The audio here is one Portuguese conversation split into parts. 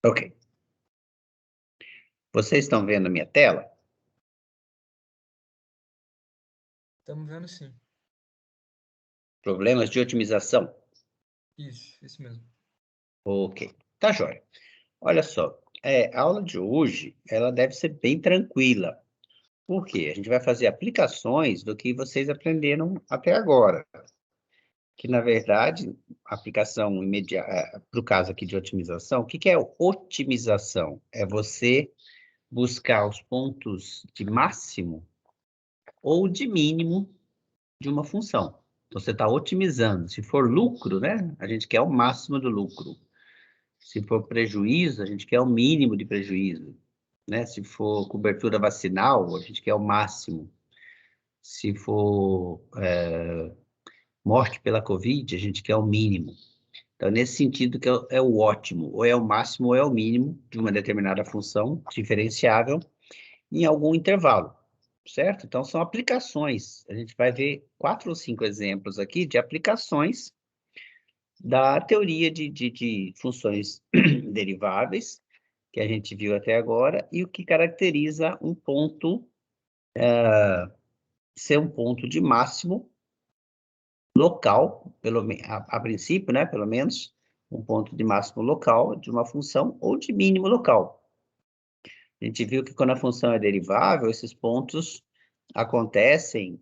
Ok. Vocês estão vendo a minha tela? Estamos vendo sim. Problemas de otimização? Isso mesmo. Ok. Tá jóia. Olha só, a aula de hoje, ela deve ser bem tranquila. Por quê? A gente vai fazer aplicações do que vocês aprenderam até agora. Que, na verdade, a aplicação imediata, para o caso aqui de otimização, o que que é otimização? É você buscar os pontos de máximo ou de mínimo de uma função. Então, você está otimizando. Se for lucro, né, a gente quer o máximo do lucro. Se for prejuízo, a gente quer o mínimo de prejuízo. Né? Se for cobertura vacinal, a gente quer o máximo. Se for morte pela Covid, a gente quer o mínimo. Então, nesse sentido, que é o ótimo, ou é o máximo ou é o mínimo de uma determinada função diferenciável em algum intervalo, certo? Então, são aplicações. A gente vai ver 4 ou 5 exemplos aqui de aplicações da teoria de funções deriváveis, que a gente viu até agora, e o que caracteriza um ponto, ser um ponto de máximo local, a princípio, né, pelo menos, um ponto de máximo local de uma função ou de mínimo local. A gente viu que quando a função é derivável, esses pontos acontecem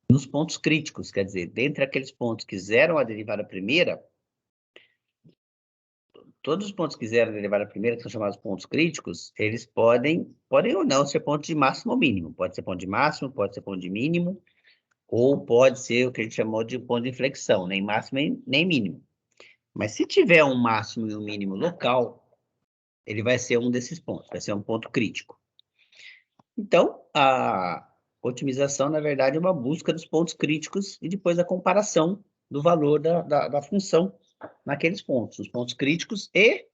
nos pontos críticos, quer dizer, dentre aqueles pontos que zeram a derivada primeira, todos os pontos que zeram a derivada primeira, que são chamados pontos críticos, eles podem ou não ser pontos de máximo ou mínimo. Pode ser ponto de máximo, pode ser ponto de mínimo, ou pode ser o que a gente chamou de ponto de inflexão, nem máximo nem mínimo. Mas se tiver um máximo e um mínimo local, ele vai ser um desses pontos, vai ser um ponto crítico. Então, a otimização, na verdade, é uma busca dos pontos críticos e depois a comparação do valor da função naqueles pontos, os pontos críticos e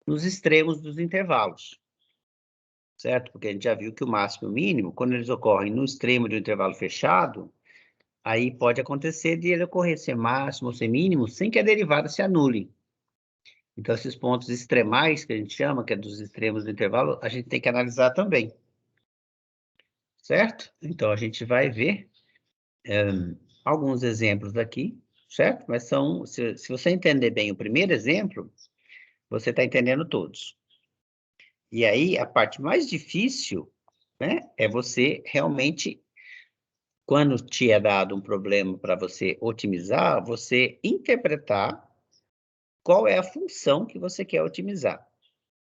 nos extremos dos intervalos, certo? Porque a gente já viu que o máximo e o mínimo, quando eles ocorrem no extremo de um intervalo fechado, aí pode acontecer de ele ocorrer ser máximo ou ser mínimo sem que a derivada se anule. Então, esses pontos extremais, que a gente chama, que é dos extremos do intervalo, a gente tem que analisar também, certo? Então, a gente vai ver alguns exemplos aqui, certo? Mas se você entender bem o primeiro exemplo, você está entendendo todos. E aí, a parte mais difícil, né, é você realmente, quando te é dado um problema para você otimizar, você interpretar qual é a função que você quer otimizar.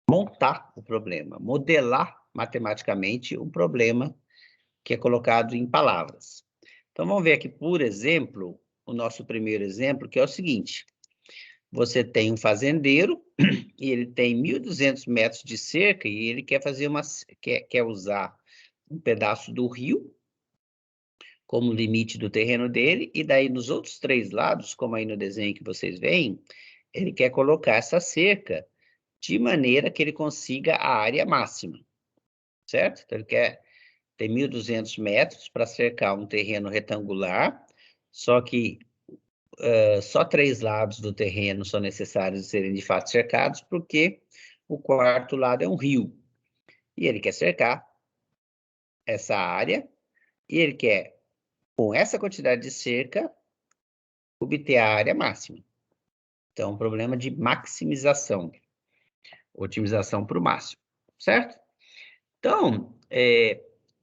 Montar o problema, modelar matematicamente um problema que é colocado em palavras. Então, vamos ver aqui, por exemplo, o nosso primeiro exemplo, que é o seguinte. Você tem um fazendeiro e ele tem 1.200 metros de cerca e ele quer fazer quer usar um pedaço do rio como limite do terreno dele, e daí nos outros 3 lados, como aí no desenho que vocês veem, ele quer colocar essa cerca de maneira que ele consiga a área máxima, certo? Então, ele tem 1.200 metros para cercar um terreno retangular, só que só 3 lados do terreno são necessários serem de fato cercados, porque o quarto lado é um rio. E ele quer cercar essa área, e ele quer, com essa quantidade de cerca, obter a área máxima. Então, um problema de maximização, otimização para o máximo, certo? Então, é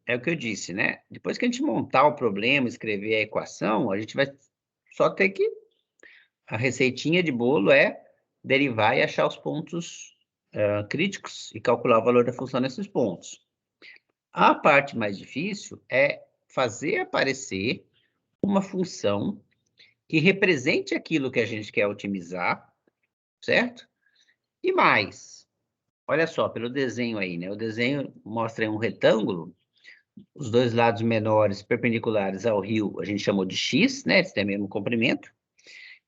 o que eu disse, né? Depois que a gente montar o problema, escrever a equação, a gente vai só ter que... A receitinha de bolo é derivar e achar os pontos críticos e calcular o valor da função nesses pontos. A parte mais difícil é fazer aparecer uma função que represente aquilo que a gente quer otimizar, certo? E mais, olha só, pelo desenho aí, né? O desenho mostra aí um retângulo, os 2 lados menores perpendiculares ao rio a gente chamou de x, né? Eles têm o mesmo comprimento.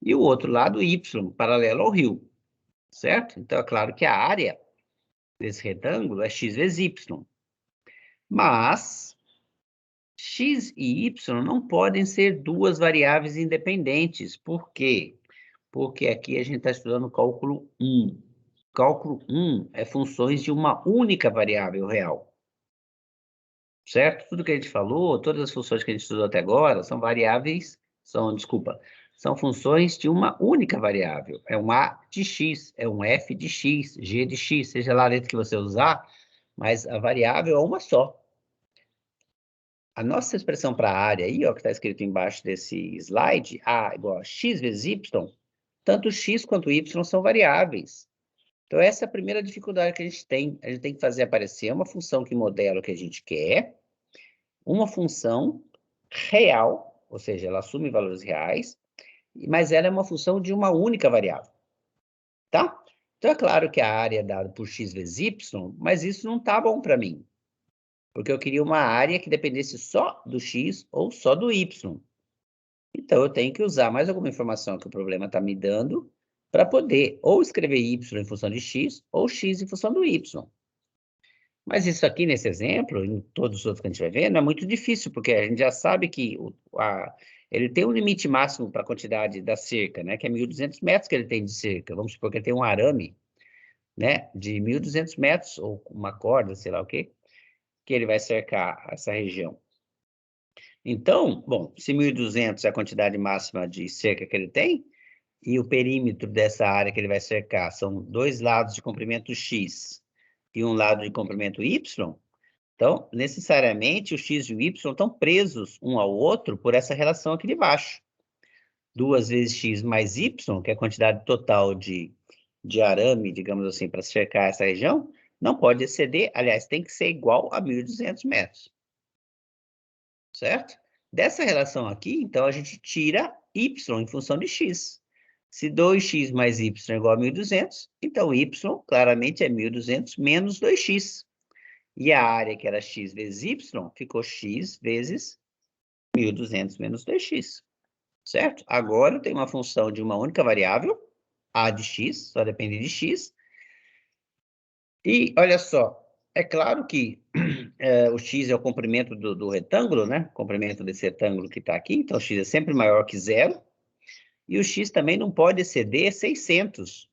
E o outro lado, y, paralelo ao rio, certo? Então, é claro que a área desse retângulo é x vezes y. Mas x e y não podem ser 2 variáveis independentes. Por quê? Porque aqui a gente está estudando o cálculo 1. Cálculo 1 é funções de uma única variável real. Certo? Tudo que a gente falou, todas as funções que a gente estudou até agora, são variáveis, são funções de uma única variável. É um A de x, é um f de x, g de x, seja lá a letra que você usar, mas a variável é uma só. A nossa expressão para a área aí, ó, que está escrito embaixo desse slide, A igual a x vezes y, tanto x quanto y são variáveis. Então, essa é a primeira dificuldade que a gente tem. A gente tem que fazer aparecer uma função que modela o que a gente quer, uma função real, ou seja, ela assume valores reais, mas ela é uma função de uma única variável, tá? Então, é claro que a área é dada por x vezes y, mas isso não tá bom para mim, porque eu queria uma área que dependesse só do x ou só do y. Então, eu tenho que usar mais alguma informação que o problema está me dando para poder ou escrever y em função de x ou x em função do y. Mas isso aqui, nesse exemplo, em todos os outros que a gente vai ver, não é muito difícil, porque a gente já sabe que ele tem um limite máximo para a quantidade da cerca, né? Que é 1.200 metros que ele tem de cerca. Vamos supor que ele tem um arame, né? De 1.200 metros, ou uma corda, sei lá o quê, que ele vai cercar essa região. Então, bom, se 1.200 é a quantidade máxima de cerca que ele tem, e o perímetro dessa área que ele vai cercar são dois lados de comprimento x e um lado de comprimento y, então, necessariamente, o x e o y estão presos um ao outro por essa relação aqui de baixo. 2 vezes x mais y, que é a quantidade total de arame, digamos assim, para cercar essa região, não pode exceder, aliás, tem que ser igual a 1.200 metros. Certo? Dessa relação aqui, então, a gente tira y em função de x. Se 2x mais y é igual a 1.200, então y claramente é 1.200 menos 2x. E a área, que era x vezes y, ficou x vezes 1.200 menos 2x. Certo? Agora eu tenho uma função de uma única variável, a de x, só depende de x. E, olha só, é claro que o x é o comprimento do retângulo, né? O comprimento desse retângulo que está aqui. Então, x é sempre maior que zero. E o x também não pode exceder 600.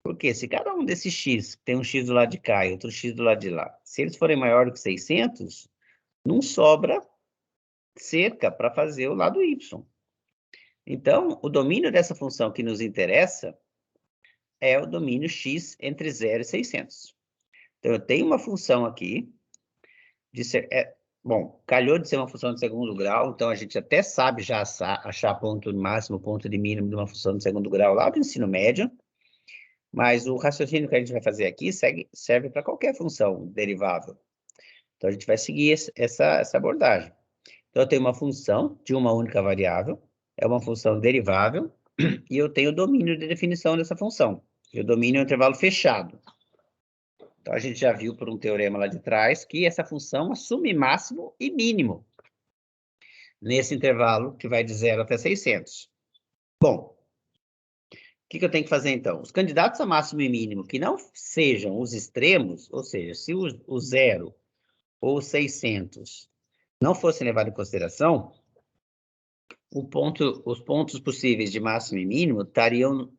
Porque se cada um desses x, tem um x do lado de cá e outro x do lado de lá, se eles forem maior do que 600, não sobra cerca para fazer o lado y. Então, o domínio dessa função que nos interessa é o domínio x entre 0 e 600. Então, eu tenho uma função aqui, bom, calhou de ser uma função de segundo grau, então a gente até sabe já achar ponto máximo, ponto de mínimo de uma função de segundo grau lá do ensino médio, mas o raciocínio que a gente vai fazer aqui serve para qualquer função derivável. Então, a gente vai seguir essa abordagem. Então, eu tenho uma função de uma única variável, é uma função derivável, e eu tenho o domínio de definição dessa função. E o domínio é um intervalo fechado. Então, a gente já viu por um teorema lá de trás que essa função assume máximo e mínimo nesse intervalo que vai de 0 até 600. Bom, o que eu tenho que fazer então? Os candidatos a máximo e mínimo que não sejam os extremos, ou seja, se o 0 ou 600 não fossem levados em consideração, os pontos possíveis de máximo e mínimo estariam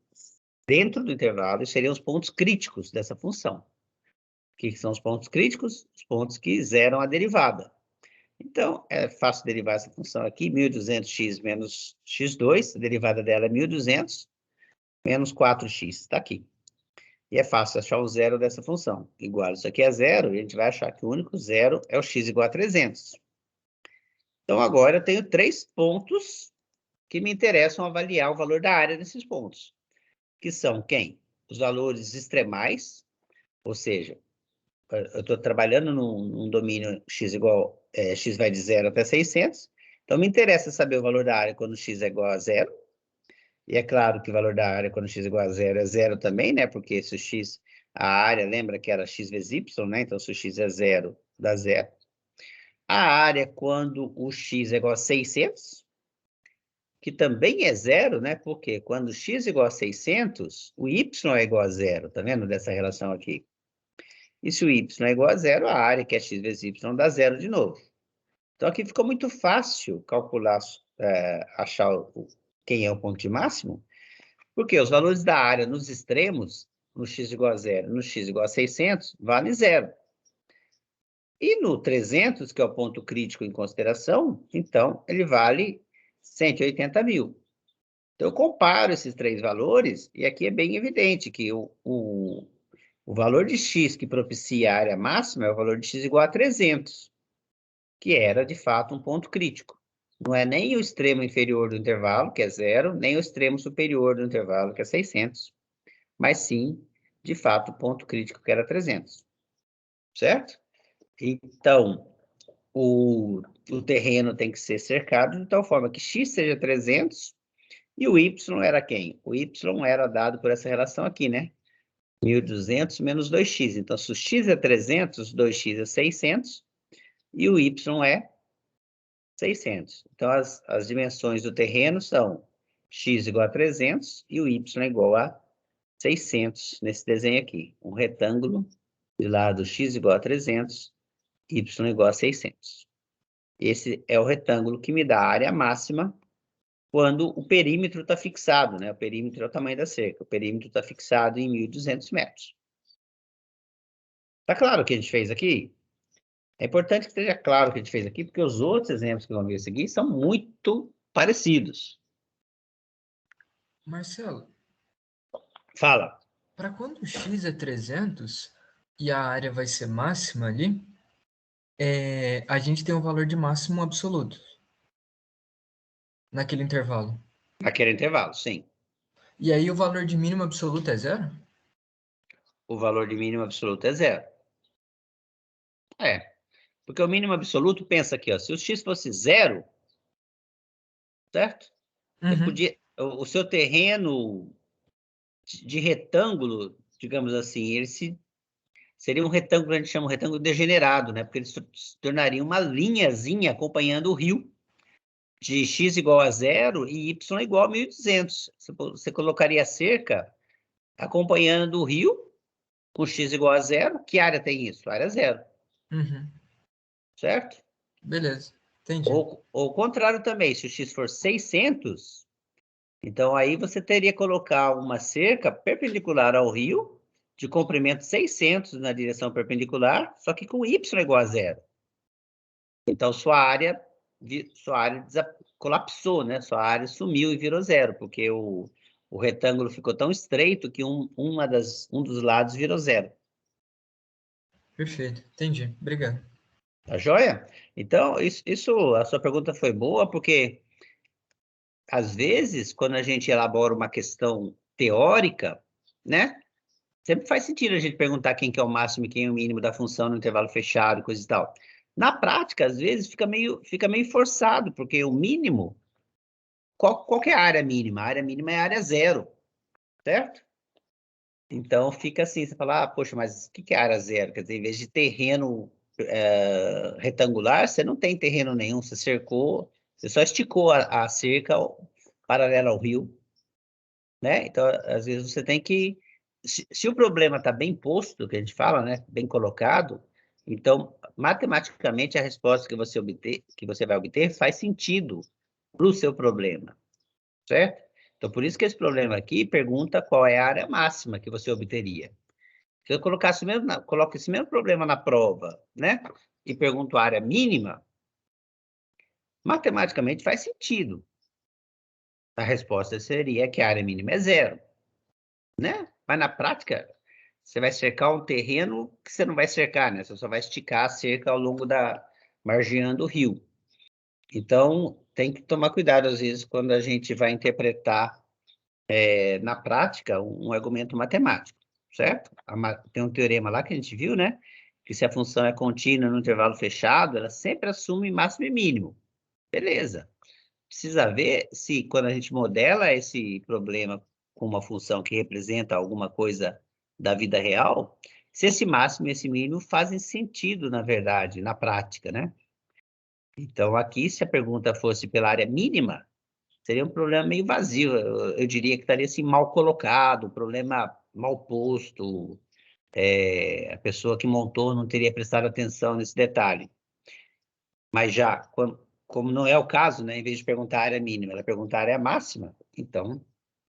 dentro do intervalo e seriam os pontos críticos dessa função. O que são os pontos críticos? Os pontos que zeram a derivada. Então, é fácil derivar essa função aqui, 1.200x menos x2, a derivada dela é 1.200 menos 4x, está aqui. E é fácil achar o zero dessa função. Igual isso aqui é zero, e a gente vai achar que o único zero é o x igual a 300. Então, agora eu tenho 3 pontos que me interessam avaliar o valor da área desses pontos, que são quem? Os valores extremais, ou seja, eu estou trabalhando num domínio x igual, x vai de 0 até 600, então me interessa saber o valor da área quando x é igual a 0, e é claro que o valor da área quando x é igual a 0 é 0 também, né, porque se o x, a área, lembra que era x vezes y, né, então se o x é 0, dá 0. A área quando o x é igual a 600, que também é 0, né, porque quando x é igual a 600, o y é igual a 0, tá vendo dessa relação aqui? E se o y é igual a 0, a área, que é x vezes y, dá 0 de novo. Então, aqui ficou muito fácil calcular, achar quem é o ponto de máximo, porque os valores da área nos extremos no x igual a 0, no x igual a 600, vale 0. E no 300, que é o ponto crítico em consideração, então, ele vale 180 mil. Então, eu comparo esses três valores, e aqui é bem evidente que o valor de x que propicia a área máxima é o valor de x igual a 300, que era, de fato, um ponto crítico. Não é nem o extremo inferior do intervalo, que é 0, nem o extremo superior do intervalo, que é 600, mas sim, de fato, o ponto crítico, que era 300. Certo? Então, o terreno tem que ser cercado de tal forma que x seja 300 e o y era quem? O y era dado por essa relação aqui, né? 1.200 menos 2x. Então, se o x é 300, 2x é 600 e o y é 600. Então, as dimensões do terreno são x igual a 300 e o y igual a 600 nesse desenho aqui. Um retângulo de lado x igual a 300, y igual a 600. Esse é o retângulo que me dá a área máxima quando o perímetro está fixado, né? O perímetro é o tamanho da cerca. O perímetro está fixado em 1.200 metros. Tá claro o que a gente fez aqui? É importante que esteja claro o que a gente fez aqui, porque os outros exemplos que vão vir a seguir são muito parecidos. Marcelo, Fala. para quando o x é 300 e a área vai ser máxima ali, a gente tem um valor de máximo absoluto naquele intervalo. Naquele intervalo, sim. E aí o valor de mínimo absoluto é 0? O valor de mínimo absoluto é 0. É. Porque o mínimo absoluto, pensa aqui, ó, se o x fosse 0, certo? Você Uhum. podia, o seu terreno de retângulo, digamos assim, ele seria um retângulo, a gente chama um retângulo degenerado, né? Porque ele se tornaria uma linhazinha acompanhando o rio de x igual a 0 e y igual a 1.200. Você colocaria a cerca acompanhando o rio com x igual a 0. Que área tem isso? Área 0, Uhum. certo? Beleza, entendi. Ou o contrário também, se o x for 600, então aí você teria que colocar uma cerca perpendicular ao rio, de comprimento 600 na direção perpendicular, só que com y igual a 0. Então sua área colapsou, né? Sua área sumiu e virou 0, porque o retângulo ficou tão estreito que um dos lados virou 0. Perfeito, entendi. Obrigado. Tá joia? Então, a sua pergunta foi boa, porque às vezes, quando a gente elabora uma questão teórica, né? Sempre faz sentido a gente perguntar quem que é o máximo e quem é o mínimo da função no intervalo fechado, coisa e tal. Na prática, às vezes, fica meio forçado, porque o mínimo, qual que é a área mínima? A área mínima é a área 0, certo? Então, fica assim, você fala, poxa, mas o que é a área 0? Quer dizer, em vez de terreno retangular, você não tem terreno nenhum, você cercou, você só esticou a cerca paralela ao rio, né? Então, às vezes, você tem que... Se o problema está bem posto, que a gente fala, né? Bem colocado, então, matematicamente, a resposta que você vai obter faz sentido para o seu problema, certo? Então, por isso que esse problema aqui pergunta qual é a área máxima que você obteria. Se eu coloco esse mesmo problema na prova, né? E pergunto a área mínima, matematicamente faz sentido. A resposta seria que a área mínima é 0, né? Mas na prática, você vai cercar um terreno que você não vai cercar, né? Você só vai esticar a cerca ao longo margeando o rio. Então, tem que tomar cuidado, às vezes, quando a gente vai interpretar na prática um argumento matemático, certo? Tem um teorema lá que a gente viu, né? Que se a função é contínua no intervalo fechado, ela sempre assume máximo e mínimo. Beleza. Precisa ver se, quando a gente modela esse problema com uma função que representa alguma coisa da vida real, se esse máximo e esse mínimo fazem sentido, na verdade, na prática, né? Então, aqui, se a pergunta fosse pela área mínima, seria um problema meio vazio. Eu diria que estaria assim, mal colocado, problema mal posto. A pessoa que montou não teria prestado atenção nesse detalhe. Mas já, como não é o caso, né, em vez de perguntar a área mínima, ela pergunta a área máxima, então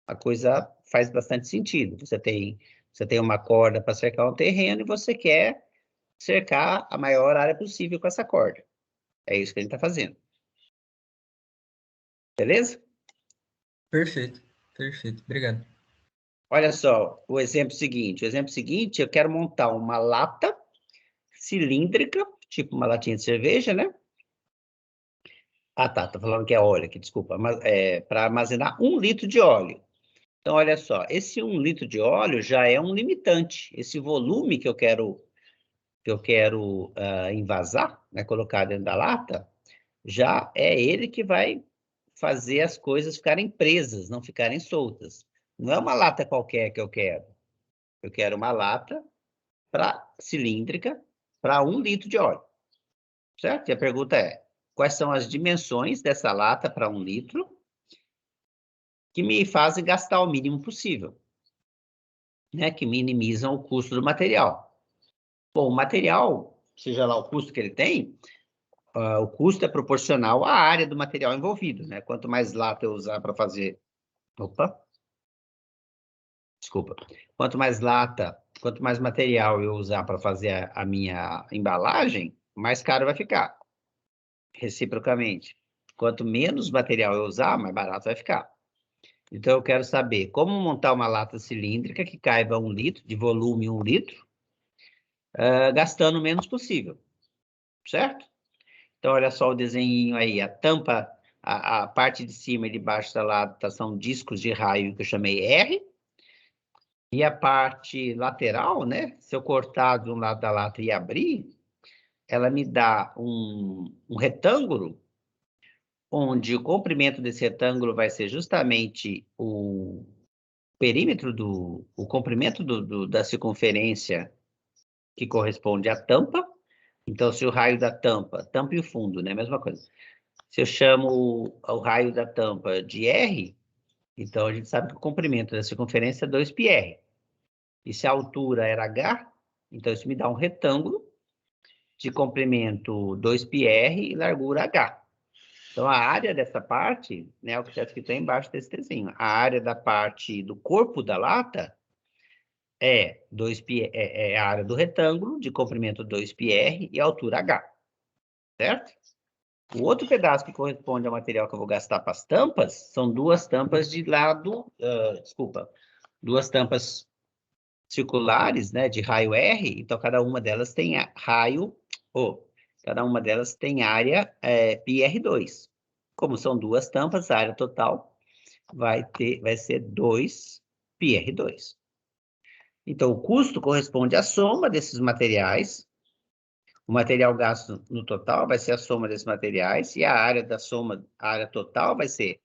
a coisa faz bastante sentido. Você tem Você tem uma corda para cercar um terreno e você quer cercar a maior área possível com essa corda. É isso que a gente está fazendo. Beleza? Perfeito, perfeito. Obrigado. Olha só, o exemplo seguinte. O exemplo seguinte, eu quero montar uma lata cilíndrica, tipo uma latinha de cerveja, né? Ah, tá, tô falando que é óleo aqui, desculpa. Mas, para armazenar 1 litro de óleo. Então, olha só, esse 1 litro de óleo já é um limitante. Esse volume que eu quero envasar, né, colocar dentro da lata, já é ele que vai fazer as coisas ficarem presas, não ficarem soltas. Não é uma lata qualquer que eu quero. Eu quero uma lata cilíndrica para 1 litro de óleo, certo? E a pergunta é, quais são as dimensões dessa lata para 1 litro que me fazem gastar o mínimo possível, né? Que minimizam o custo do material. Bom, o material, seja lá o custo que ele tem, o custo é proporcional à área do material envolvido, né? Quanto mais lata eu usar para fazer... Opa! Desculpa. Quanto mais material eu usar para fazer a minha embalagem, mais caro vai ficar. Reciprocamente. Quanto menos material eu usar, mais barato vai ficar. Então, eu quero saber como montar uma lata cilíndrica que caiba 1 litro, de volume 1 litro, gastando o menos possível, certo? Então, olha só o desenho aí. A tampa, a parte de cima e de baixo da lata são discos de raio que eu chamei R. E a parte lateral, né? Se eu cortar de um lado da lata e abrir, ela me dá um retângulo, onde o comprimento desse retângulo vai ser justamente o perímetro o comprimento da circunferência que corresponde à tampa. Então, se o raio da tampa e o fundo, né? Mesma coisa. Se eu chamo o raio da tampa de R, então a gente sabe que o comprimento da circunferência é 2πr. E se a altura era H, então isso me dá um retângulo de comprimento 2πr e largura H. Então, a área dessa parte, né, o que está escrito aí embaixo desse desenho, a área da parte do corpo da lata é a área do retângulo de comprimento 2πr e altura H, certo? O outro pedaço que corresponde ao material que eu vou gastar para as tampas são 2 tampas de lado, duas tampas circulares, né, de raio R, então cada uma delas tem cada uma delas tem área πr2. Como são 2 tampas, a área total vai ser 2πr2. Então, o custo corresponde à soma desses materiais. O material gasto no total vai ser a soma desses materiais, e a área da soma, a área total vai ser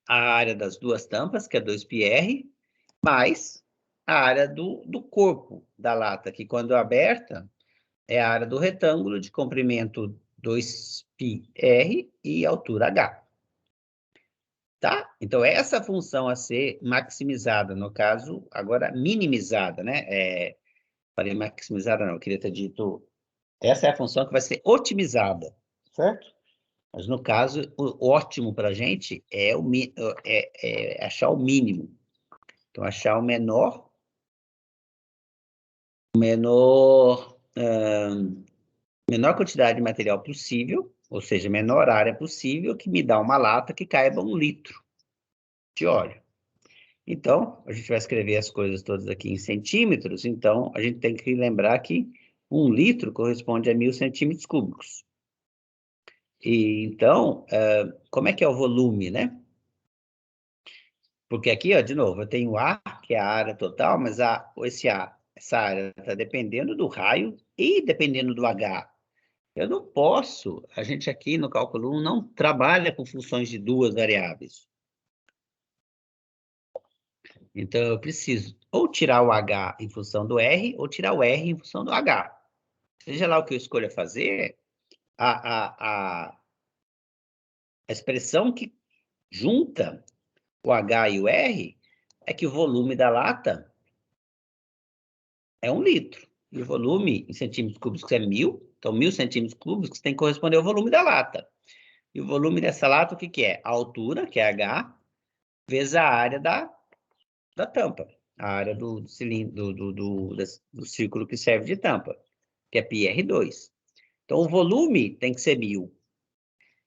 a área das 2 tampas, que é 2πr, mais a área do corpo da lata, que quando aberta é a área do retângulo de comprimento 2πr e altura h. Tá? Então, essa função a ser maximizada, no caso, agora minimizada, né? Falei maximizada, não, eu queria ter dito... Essa é a função que vai ser otimizada, certo? Mas, no caso, o ótimo para a gente é achar o mínimo. Então, achar menor quantidade de material possível, ou seja, menor área possível, que me dá uma lata que caiba 1 litro de óleo. Então, a gente vai escrever as coisas todas aqui em centímetros, então a gente tem que lembrar que 1 litro corresponde a 1.000 centímetros cúbicos. E, então, como é que é o volume, né? Porque aqui, ó, de novo, eu tenho A, que é a área total, mas essa área está dependendo do raio e dependendo do H. Eu não posso, a gente aqui no cálculo 1 não trabalha com funções de 2 variáveis. Então, eu preciso ou tirar o H em função do R, ou tirar o R em função do H. Seja lá o que eu escolha fazer, a expressão que junta o H e o R é que o volume da lata é 1 litro. E o volume em centímetros cúbicos é 1.000. Então, 1.000 centímetros cúbicos tem que corresponder ao volume da lata. E o volume dessa lata, o que é? A altura, que é H, vezes a área da tampa. a área do cilindro, do círculo que serve de tampa, que é πr2. Então, o volume tem que ser 1000.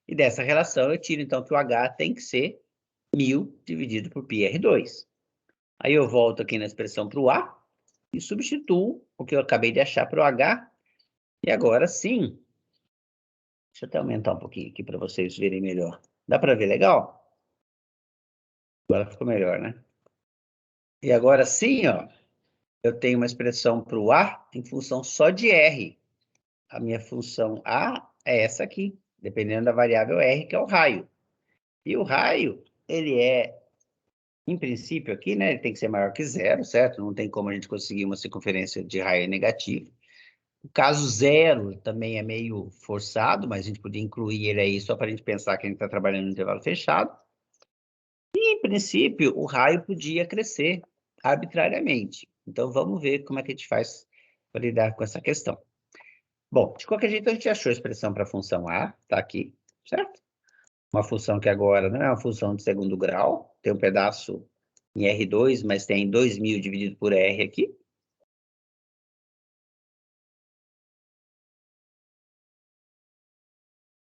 E dessa relação, eu tiro, então, que o H tem que ser 1000 dividido por πr2. Aí eu volto aqui na expressão para o A e substituo o que eu acabei de achar para o H. E agora sim, deixa eu até aumentar um pouquinho aqui para vocês verem melhor. Dá para ver legal? Agora ficou melhor, né? E agora sim, ó, eu tenho uma expressão para o A em função só de R. A minha função A é essa aqui, dependendo da variável R, que é o raio. E o raio, ele é, em princípio aqui, né, ele tem que ser maior que zero, certo? Não tem como a gente conseguir uma circunferência de raio negativo. O caso zero também é meio forçado, mas a gente podia incluir ele aí só para a gente pensar que a gente está trabalhando no intervalo fechado. E, em princípio, o raio podia crescer arbitrariamente. Então, vamos ver como é que a gente faz para lidar com essa questão. Bom, de qualquer jeito, a gente achou a expressão para a função A, está aqui, certo? Uma função que agora não é uma função de segundo grau, tem um pedaço em R2, mas tem 2000 dividido por R aqui.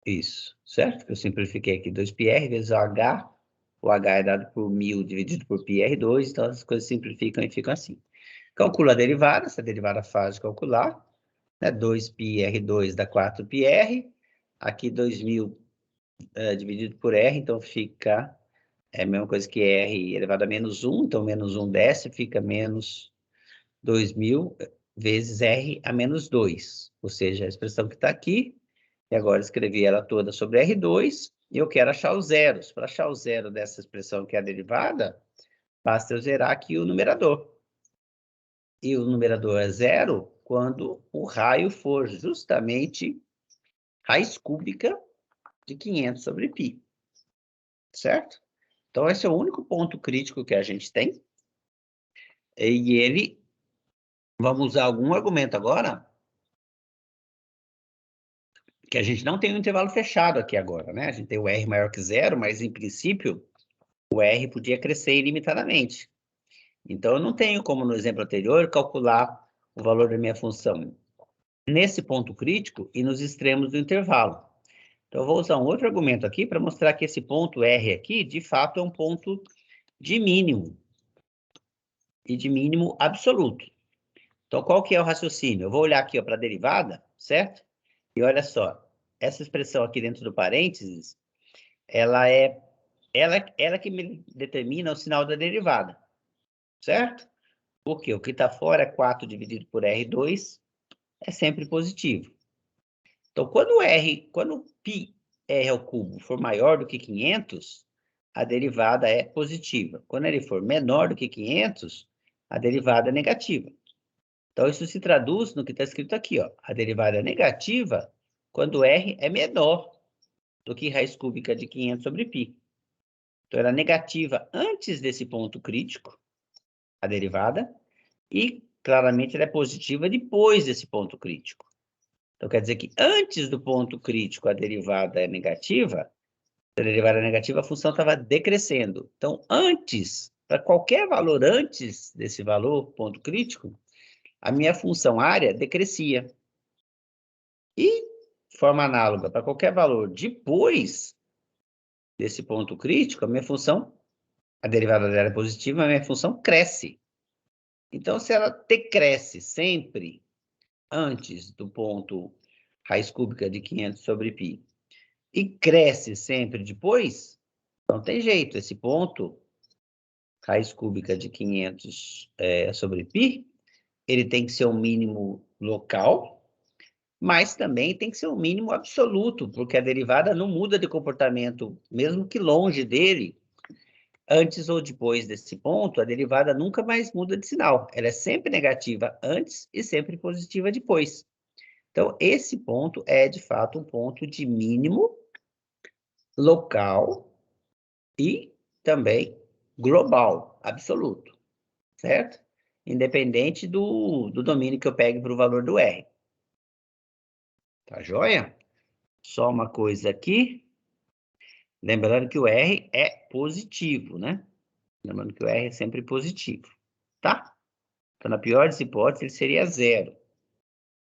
Isso, certo? Eu simplifiquei aqui 2πr vezes o H é dado por 1000 dividido por πr2, então as coisas simplificam e ficam assim. Calcula a derivada, essa derivada é fácil de calcular, né? 2πr2 dá 4πr, aqui 2000 dividido por r, então fica a mesma coisa que r elevado a menos 1, então menos 1 desce, fica menos 2000 vezes r a menos 2, ou seja, a expressão que está aqui, e agora escrevi ela toda sobre R2, e eu quero achar os zeros. Para achar o zero dessa expressão que é a derivada, basta eu zerar aqui o numerador. E o numerador é zero quando o raio for justamente raiz cúbica de 500 sobre π. Certo? Então, esse é o único ponto crítico que a gente tem. E ele, vamos usar algum argumento agora, que a gente não tem um intervalo fechado aqui agora, né? A gente tem o R maior que zero, mas, em princípio, o R podia crescer ilimitadamente. Então, eu não tenho como, no exemplo anterior, calcular o valor da minha função nesse ponto crítico e nos extremos do intervalo. Então, eu vou usar um outro argumento aqui para mostrar que esse ponto R aqui, de fato, é um ponto de mínimo. E de mínimo absoluto. Então, qual que é o raciocínio? Eu vou olhar aqui para a derivada, certo? E olha só, essa expressão aqui dentro do parênteses, ela que me determina o sinal da derivada, certo? Porque o que está fora é 4 dividido por R2, é sempre positivo. Então, quando πr ao cubo for maior do que 500, a derivada é positiva. Quando ele for menor do que 500, a derivada é negativa. Então, isso se traduz no que está escrito aqui, ó. A derivada é negativa quando R é menor do que raiz cúbica de 500 sobre π. Então, ela é negativa antes desse ponto crítico, a derivada, e claramente ela é positiva depois desse ponto crítico. Então, quer dizer que antes do ponto crítico a derivada é negativa, se a derivada é negativa, a função estava decrescendo. Então, antes, para qualquer valor antes desse valor, ponto crítico, a minha função área decrescia. E, de forma análoga, para qualquer valor depois desse ponto crítico, a minha função, a derivada dela é positiva, a minha função cresce. Então, se ela decresce sempre antes do ponto raiz cúbica de 500 sobre π e cresce sempre depois, não tem jeito. Esse ponto raiz cúbica de 500 sobre π, ele tem que ser um mínimo local, mas também tem que ser um mínimo absoluto, porque a derivada não muda de comportamento, mesmo que longe dele, antes ou depois desse ponto, a derivada nunca mais muda de sinal. Ela é sempre negativa antes e sempre positiva depois. Então, esse ponto é, de fato, um ponto de mínimo local e também global, absoluto, certo? Independente do domínio que eu pegue para o valor do R. Tá joia? Só uma coisa aqui. Lembrando que o R é positivo, né? Lembrando que o R é sempre positivo. tá? Então, na pior das hipóteses, ele seria zero.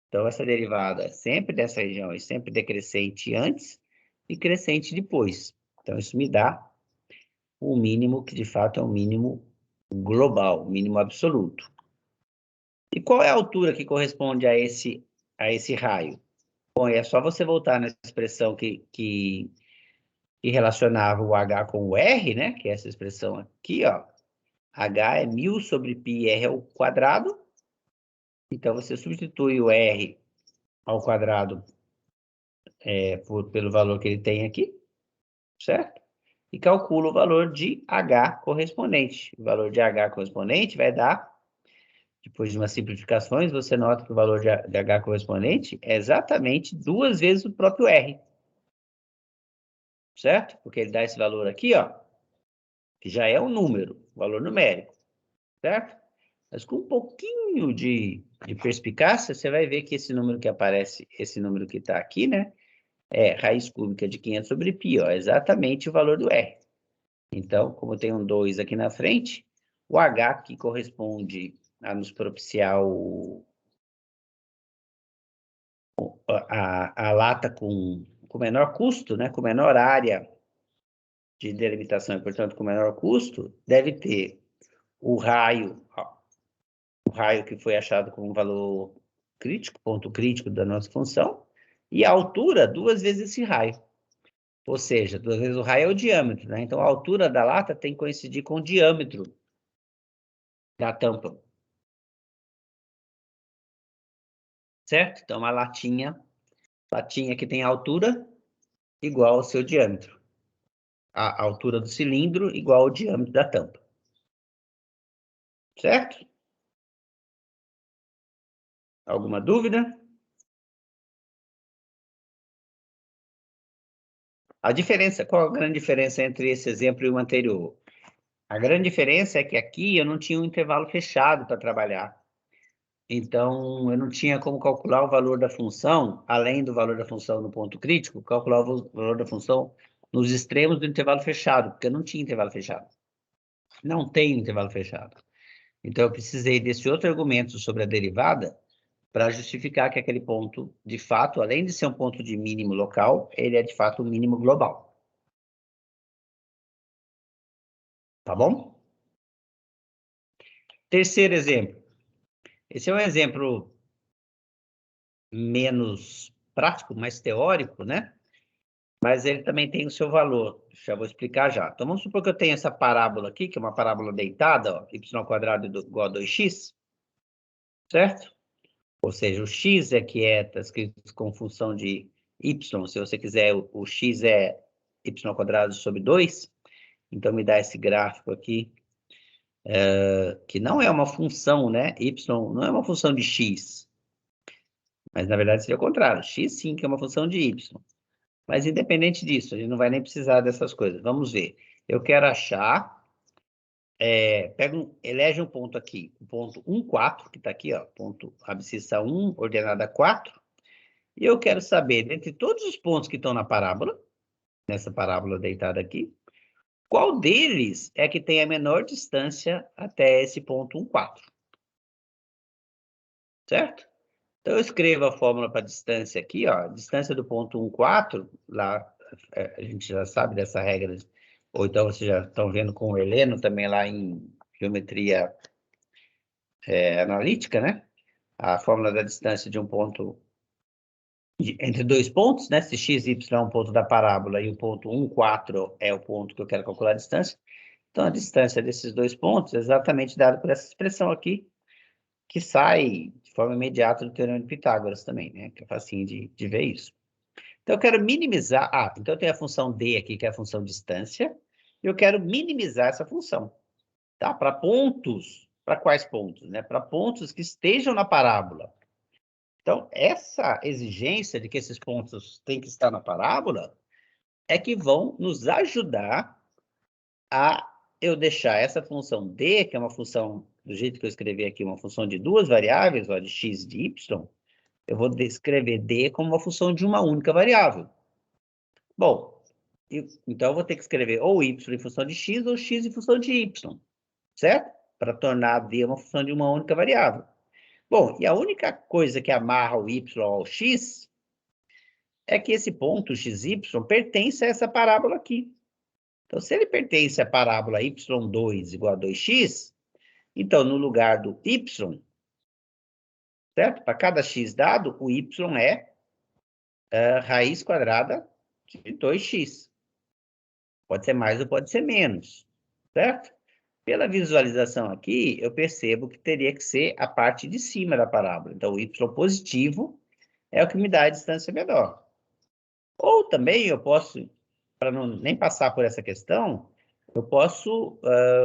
Então, essa derivada sempre dessa região é sempre decrescente antes e crescente depois. Então, isso me dá o mínimo, que de fato é o mínimo global, o mínimo absoluto. E qual é a altura que corresponde a esse raio? Bom, é só você voltar na expressão que relacionava o H com o R, né? Que é essa expressão aqui, ó. H é 1000 sobre πr ao quadrado. Então, você substitui o R ao quadrado pelo valor que ele tem aqui, certo? E calcula o valor de H correspondente. O valor de H correspondente vai dar, depois de umas simplificações, você nota que o valor de H correspondente é exatamente 2 vezes o próprio R. Certo? Porque ele dá esse valor aqui, ó, que já é um número, valor numérico, certo? Mas com um pouquinho de perspicácia, você vai ver que esse número que aparece, esse número que está aqui, né, é raiz cúbica de 500 sobre π, ó, é exatamente o valor do R. Então, como tem um 2 aqui na frente, o H, que corresponde a nos propiciar a lata com menor custo, né, com menor área de delimitação e, portanto, com menor custo, deve ter o raio que foi achado como valor crítico, ponto crítico da nossa função, e a altura 2 vezes esse raio. Ou seja, 2 vezes o raio é o diâmetro, né? Então, a altura da lata tem que coincidir com o diâmetro da tampa. Certo? Então, uma latinha que tem altura igual ao seu diâmetro. A altura do cilindro igual ao diâmetro da tampa. Certo? Alguma dúvida? Qual a grande diferença entre esse exemplo e o anterior? A grande diferença é que aqui eu não tinha um intervalo fechado para trabalhar. Então, eu não tinha como calcular o valor da função, além do valor da função no ponto crítico, calcular o valor da função nos extremos do intervalo fechado, porque eu não tinha intervalo fechado. Não tem intervalo fechado. Então, eu precisei desse outro argumento sobre a derivada para justificar que aquele ponto, de fato, além de ser um ponto de mínimo local, ele é, de fato, um mínimo global. Tá bom? Terceiro exemplo. Esse é um exemplo menos prático, mais teórico, né? Mas ele também tem o seu valor. Já vou explicar já. Então, vamos supor que eu tenho essa parábola aqui, que é uma parábola deitada, ó, y² igual a 2x, certo? Ou seja, o x está escrito com função de y. Se você quiser, o x é y² sobre 2. Então, me dá esse gráfico aqui, que não é uma função, né? Y não é uma função de x. Mas, na verdade, seria o contrário. X, sim, que é uma função de y. Mas, independente disso, a gente não vai nem precisar dessas coisas. Vamos ver. Eu quero achar... elege um ponto aqui. O ponto 1, 4, que está aqui, ó. Ponto abscissa 1, ordenada 4. E eu quero saber, dentre todos os pontos que estão na parábola, nessa parábola deitada aqui, qual deles é que tem a menor distância até esse ponto 1, 4. Certo? Então, eu escrevo a fórmula para a distância aqui, ó. A distância do ponto 1, 4, lá, a gente já sabe dessa regra, ou então vocês já estão vendo com o Heleno também lá em geometria analítica, né? A fórmula da distância de um ponto entre dois pontos, né? Se x e y é um ponto da parábola e o ponto 1, 4 é o ponto que eu quero calcular a distância. Então, a distância desses dois pontos é exatamente dada por essa expressão aqui, que sai de forma imediata do Teorema de Pitágoras também, né? Que é facinho de ver isso. Então, eu quero minimizar... então eu tenho a função d aqui, que é a função distância, e eu quero minimizar essa função, tá? Para pontos... Para quais pontos, né? Para pontos que estejam na parábola. Então, essa exigência de que esses pontos têm que estar na parábola é que vão nos ajudar a eu deixar essa função d, que é uma função, do jeito que eu escrevi aqui, uma função de duas variáveis, ó, de x e de y, eu vou descrever d como uma função de uma única variável. Bom, então eu vou ter que escrever ou y em função de x ou x em função de y, certo? para tornar D uma função de uma única variável. Bom, e a única coisa que amarra o y ao x é que esse ponto xy pertence a essa parábola aqui. Então, se ele pertence à parábola y2 igual a 2x, então, no lugar do y, certo? Para cada x dado, o y é raiz quadrada de 2x. Pode ser mais ou pode ser menos, certo? Pela visualização aqui, eu percebo que teria que ser a parte de cima da parábola. Então, o y positivo é o que me dá a distância menor. Ou também eu posso, para não nem passar por essa questão, eu posso,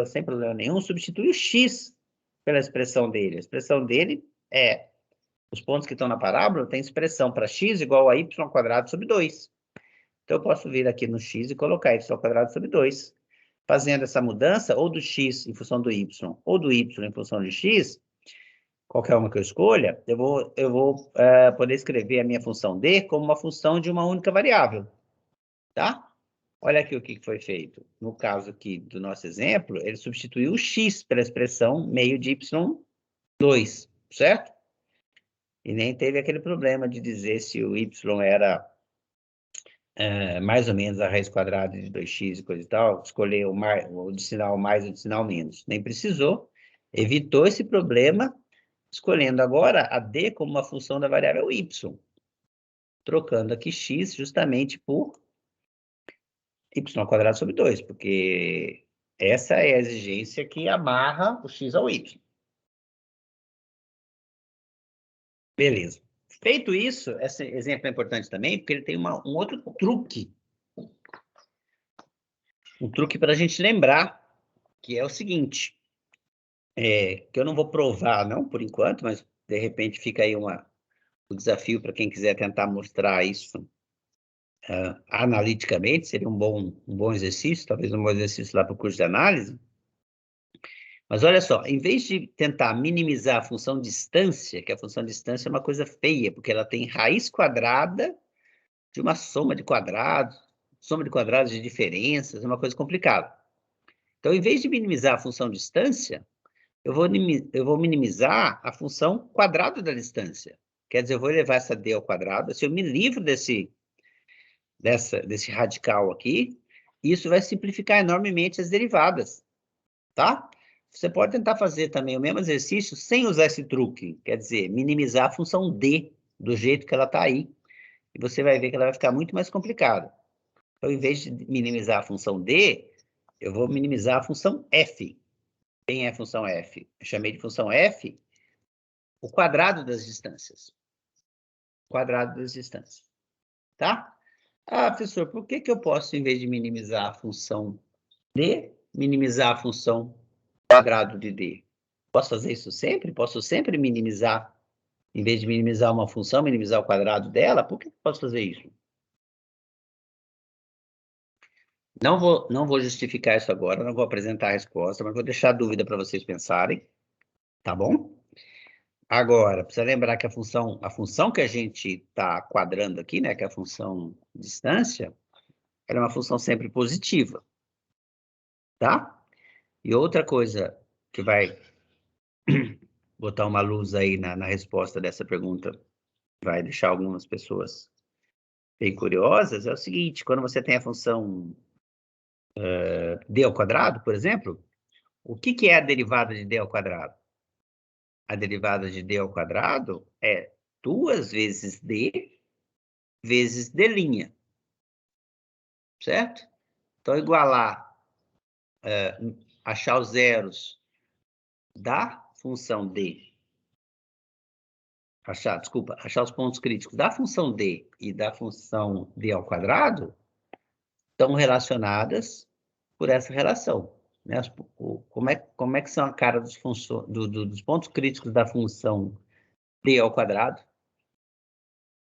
sem problema nenhum, substituir o x pela expressão dele. A expressão dele é, os pontos que estão na parábola têm expressão para x igual a y quadrado sobre 2. Então, eu posso vir aqui no x e colocar y quadrado sobre 2. Fazendo essa mudança, ou do x em função do y, ou do y em função de x, qualquer uma que eu escolha, eu vou poder escrever a minha função d como uma função de uma única variável, tá? Olha aqui o que foi feito. No caso aqui do nosso exemplo, ele substituiu o x pela expressão meio de y2, certo? E nem teve aquele problema de dizer se o y era mais ou menos a raiz quadrada de 2x e coisa e tal, escolher o sinal mais e o sinal menos. Nem precisou, evitou esse problema, escolhendo agora a d como uma função da variável y, trocando aqui x justamente por y ao quadrado sobre 2, porque essa é a exigência que amarra o x ao y. Beleza. Feito isso, esse exemplo é importante também, porque ele tem um outro truque. Um truque para a gente lembrar, que é o seguinte, que eu não vou provar, não, por enquanto, mas de repente fica aí o desafio para quem quiser tentar mostrar isso analiticamente, seria um bom exercício, talvez um bom exercício lá para o curso de análise. Mas olha só, em vez de tentar minimizar a função distância, que a função distância é uma coisa feia, porque ela tem raiz quadrada de uma soma de quadrados de diferenças, é uma coisa complicada. Então, em vez de minimizar a função distância, eu vou minimizar a função quadrado da distância. Quer dizer, eu vou elevar essa d ao quadrado, se eu me livro desse radical aqui, isso vai simplificar enormemente as derivadas, tá? Você pode tentar fazer também o mesmo exercício sem usar esse truque, quer dizer, minimizar a função d do jeito que ela está aí, e você vai ver que ela vai ficar muito mais complicada. Então, em vez de minimizar a função d, eu vou minimizar a função f. Quem é a função f? Eu chamei de função f o quadrado das distâncias. Quadrado das distâncias, tá? Ah, professor, por que eu posso, em vez de minimizar a função d, minimizar a função quadrado de d? Posso fazer isso sempre? Posso sempre minimizar, em vez de minimizar uma função, minimizar o quadrado dela? Por que eu posso fazer isso? Não vou justificar isso agora, não vou apresentar a resposta, mas vou deixar a dúvida para vocês pensarem, tá bom? Agora, precisa lembrar que a função que a gente está quadrando aqui, né, que é a função distância, ela é uma função sempre positiva, tá? E outra coisa que vai botar uma luz aí na resposta dessa pergunta, vai deixar algumas pessoas bem curiosas, é o seguinte, quando você tem a função d ao quadrado, por exemplo, o que é a derivada de d ao quadrado? A derivada de d ao quadrado é 2 vezes d vezes d', certo? Então, igualar, achar os zeros da função d, achar os pontos críticos da função d e da função d ao quadrado, estão relacionadas por essa relação. Né? Como é que são a cara dos pontos críticos da função d ao quadrado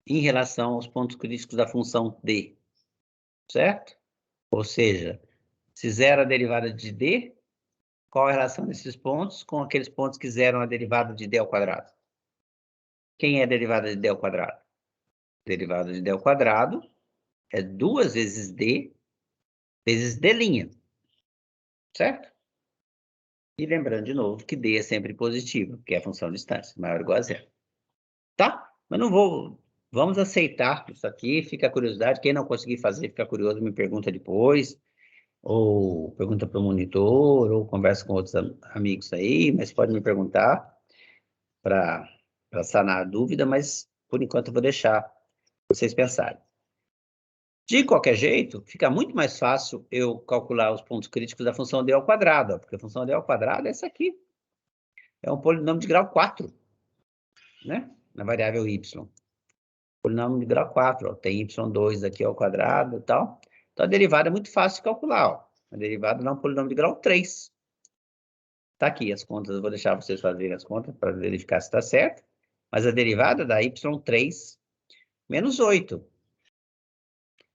em relação aos pontos críticos da função d, certo? Ou seja, se zero a derivada de d, qual a relação desses pontos com aqueles pontos que zeram a derivada de d ao quadrado? Quem é a derivada de d ao quadrado? A derivada de d ao quadrado é 2 vezes d vezes d', certo? E lembrando de novo que D é sempre positivo, que é a função de distância, maior ou igual a zero. Tá? Mas não vou... Vamos aceitar isso aqui, fica a curiosidade. Quem não conseguir fazer, fica curioso, me pergunta depois, ou pergunta para o monitor, ou conversa com outros amigos aí, mas pode me perguntar para sanar a dúvida, mas por enquanto eu vou deixar vocês pensarem. De qualquer jeito, fica muito mais fácil eu calcular os pontos críticos da função d ao quadrado, ó, porque a função d ao quadrado é essa aqui. É um polinômio de grau 4, né? Na variável y. Polinômio de grau 4, ó, tem y2 aqui ao quadrado e tal. Então, a derivada é muito fácil de calcular, ó. A derivada dá um polinômio de grau 3. Tá aqui as contas, eu vou deixar vocês fazerem as contas para verificar se está certo. Mas a derivada dá y3 menos 8.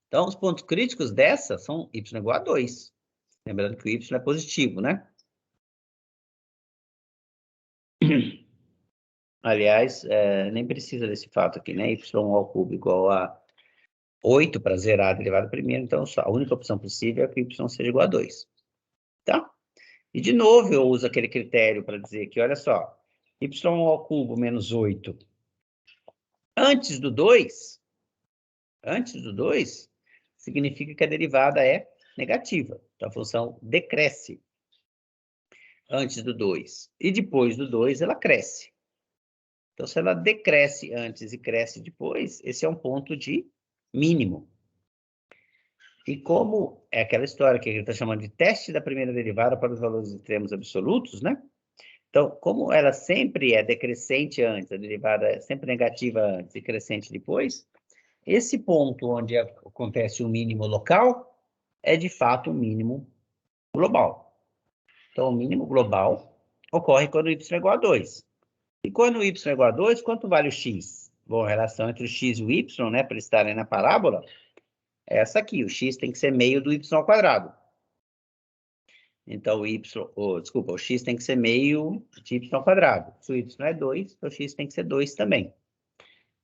Então, os pontos críticos dessa são y igual a 2. Lembrando que o y é positivo, né? Aliás, nem precisa desse fato aqui, né? Y ao cubo igual a 8 para zerar a derivada primeiro. Então, a única opção possível é que y seja igual a 2. Tá? E, de novo, eu uso aquele critério para dizer que, olha só, y ao cubo menos 8 antes do 2, significa que a derivada é negativa. Então, a função decresce antes do 2. E depois do 2, ela cresce. Então, se ela decresce antes e cresce depois, esse é um ponto de mínimo. E como é aquela história que ele está chamando de teste da primeira derivada para os valores extremos absolutos, né? Então, como ela sempre é decrescente antes, a derivada é sempre negativa antes e crescente depois, esse ponto onde acontece o mínimo local é, de fato, o mínimo global. Então, o mínimo global ocorre quando y é igual a 2. E quando o y é igual a 2, quanto vale o x? Bom, a relação entre o x e o y, né, para estarem na parábola, é essa aqui. O x tem que ser meio do y ao quadrado. Então, o x tem que ser meio de y ao quadrado. Se o y é 2, então o x tem que ser 2 também.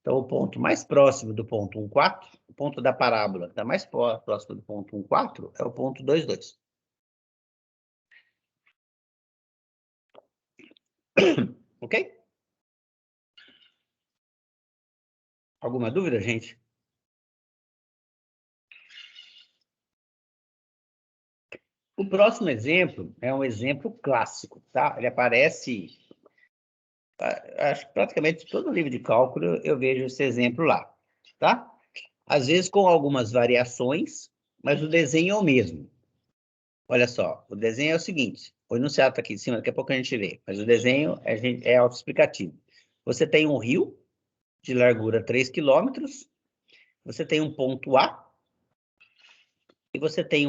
Então, o ponto mais próximo do ponto 1, 4, o ponto da parábola que está mais próximo do ponto 1, 4, é o ponto 2, 2. Ok? Alguma dúvida, gente? O próximo exemplo é um exemplo clássico, tá? Ele aparece, acho que praticamente todo livro de cálculo eu vejo esse exemplo lá, tá? Às vezes com algumas variações, mas o desenho é o mesmo. Olha só, o desenho é o seguinte, o enunciado está aqui em cima, daqui a pouco a gente vê, mas o desenho é autoexplicativo. Você tem um rio de largura 3 km, você tem um ponto A, e você tem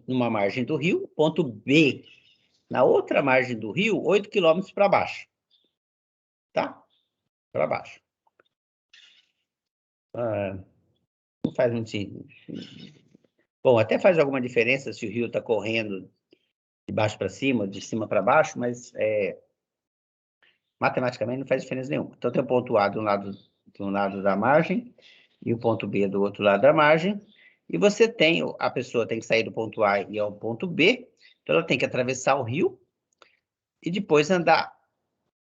numa margem do rio, ponto B, na outra margem do rio, 8 km para baixo. Tá? Para baixo. Não faz muito sentido. Bom, até faz alguma diferença se o rio está correndo de baixo para cima, de cima para baixo, mas matematicamente não faz diferença nenhuma. Então, tem o ponto A de um lado da margem e o ponto B do outro lado da margem. E você tem, a pessoa tem que sair do ponto A e ir ao ponto B, então ela tem que atravessar o rio e depois andar,